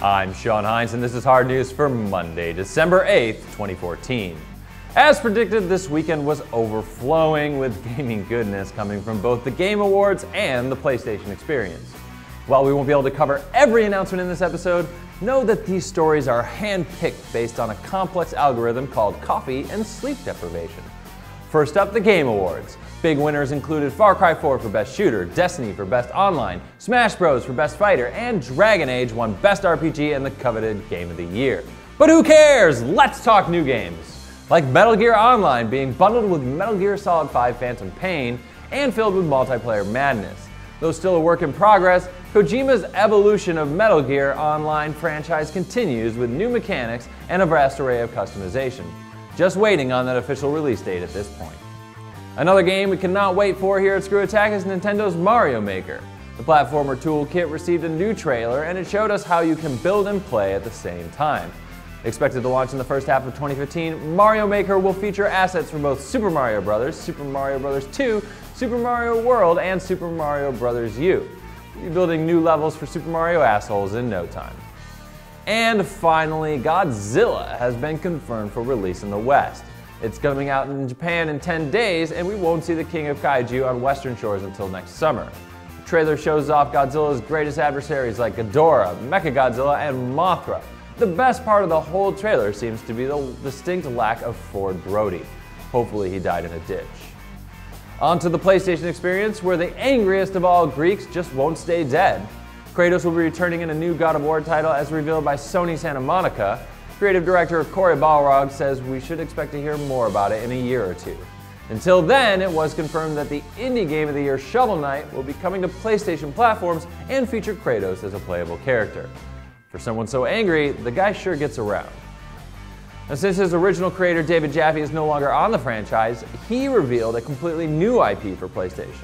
I'm Sean Hines, and this is Hard News for Monday, December 8th, 2014. As predicted, this weekend was overflowing with gaming goodness coming from both the Game Awards and the PlayStation Experience. While we won't be able to cover every announcement in this episode, know that these stories are hand-picked based on a complex algorithm called coffee and sleep deprivation. First up, the Game Awards. Big winners included Far Cry 4 for Best Shooter, Destiny for Best Online, Smash Bros for Best Fighter, and Dragon Age won Best RPG and the coveted Game of the Year. But who cares? Let's talk new games. Like Metal Gear Online being bundled with Metal Gear Solid 5 Phantom Pain and filled with multiplayer madness. Though still a work in progress, Kojima's evolution of Metal Gear Online franchise continues with new mechanics and a vast array of customization. Just waiting on that official release date at this point. Another game we cannot wait for here at ScrewAttack is Nintendo's Mario Maker. The platformer toolkit received a new trailer and it showed us how you can build and play at the same time. Expected to launch in the first half of 2015, Mario Maker will feature assets from both Super Mario Bros., Super Mario Bros. 2, Super Mario World, and Super Mario Bros. U. You'll be building new levels for Super Mario assholes in no time. And finally, Godzilla has been confirmed for release in the West. It's coming out in Japan in 10 days, and we won't see the King of Kaiju on Western shores until next summer. The trailer shows off Godzilla's greatest adversaries like Ghidorah, Mechagodzilla, and Mothra. The best part of the whole trailer seems to be the distinct lack of Ford Brody. Hopefully he died in a ditch. On to the PlayStation Experience, where the angriest of all Greeks just won't stay dead. Kratos will be returning in a new God of War title as revealed by Sony Santa Monica. Creative director Cory Balrog says we should expect to hear more about it in a year or two. Until then, it was confirmed that the Indie Game of the Year Shovel Knight will be coming to PlayStation platforms and feature Kratos as a playable character. For someone so angry, the guy sure gets around. Now, since his original creator David Jaffe is no longer on the franchise, he revealed a completely new IP for PlayStation.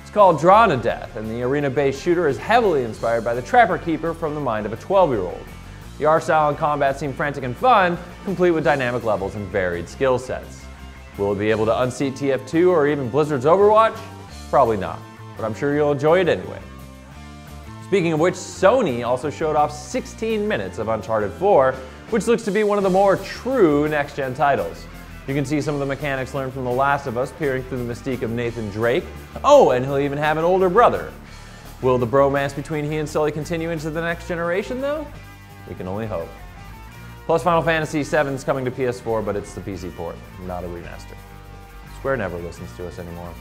It's called Rana Death, and the arena-based shooter is heavily inspired by the Trapper Keeper from the mind of a 12-year-old. The art style and combat seem frantic and fun, complete with dynamic levels and varied skill sets. Will it be able to unseat TF2 or even Blizzard's Overwatch? Probably not, but I'm sure you'll enjoy it anyway. Speaking of which, Sony also showed off 16 minutes of Uncharted 4, which looks to be one of the more true next-gen titles. You can see some of the mechanics learned from The Last of Us peering through the mystique of Nathan Drake. Oh, and he'll even have an older brother. Will the bromance between he and Sully continue into the next generation, though? We can only hope. Plus, Final Fantasy VII is coming to PS4, but it's the PC port, not a remaster. Square never listens to us anymore.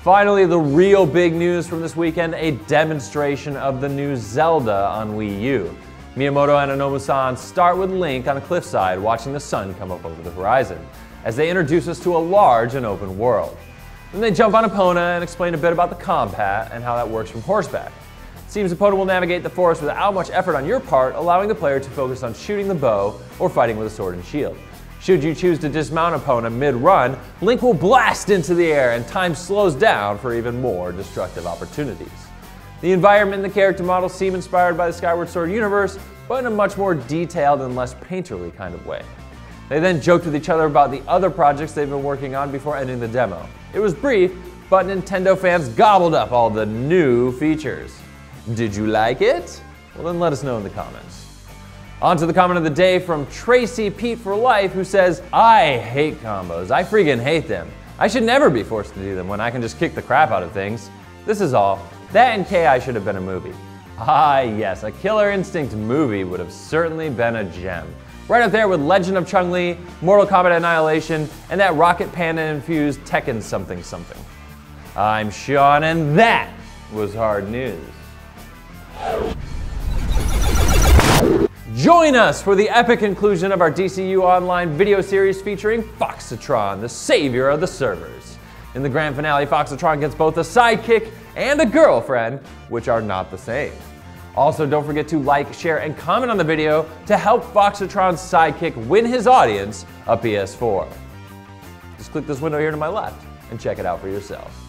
Finally, the real big news from this weekend, a demonstration of the new Zelda on Wii U. Miyamoto and Onomu-san start with Link on a cliffside watching the sun come up over the horizon, as they introduce us to a large and open world. Then they jump on Epona and explain a bit about the combat and how that works from horseback. It seems Epona will navigate the forest without much effort on your part, allowing the player to focus on shooting the bow or fighting with a sword and shield. Should you choose to dismount Epona mid-run, Link will blast into the air and time slows down for even more destructive opportunities. The environment and the character models seem inspired by the Skyward Sword universe, but in a much more detailed and less painterly kind of way. They then joked with each other about the other projects they've been working on before ending the demo. It was brief, but Nintendo fans gobbled up all the new features. Did you like it? Well, then let us know in the comments. On to the comment of the day from Tracy Pete for Life, who says, I hate combos. I freaking hate them. I should never be forced to do them when I can just kick the crap out of things. This is all. That and KI should have been a movie. Ah yes, a Killer Instinct movie would have certainly been a gem. Right up there with Legend of Chun-Li, Mortal Kombat Annihilation, and that Rocket Panda-infused Tekken something something. I'm Sean, and that was Hard News. Join us for the epic conclusion of our DCU Online video series featuring Foxatron, the savior of the servers. In the grand finale, Foxatron gets both a sidekick and a girlfriend, which are not the same. Also, don't forget to like, share, and comment on the video to help Foxatron's sidekick win his audience a PS4. Just click this window here to my left and check it out for yourself.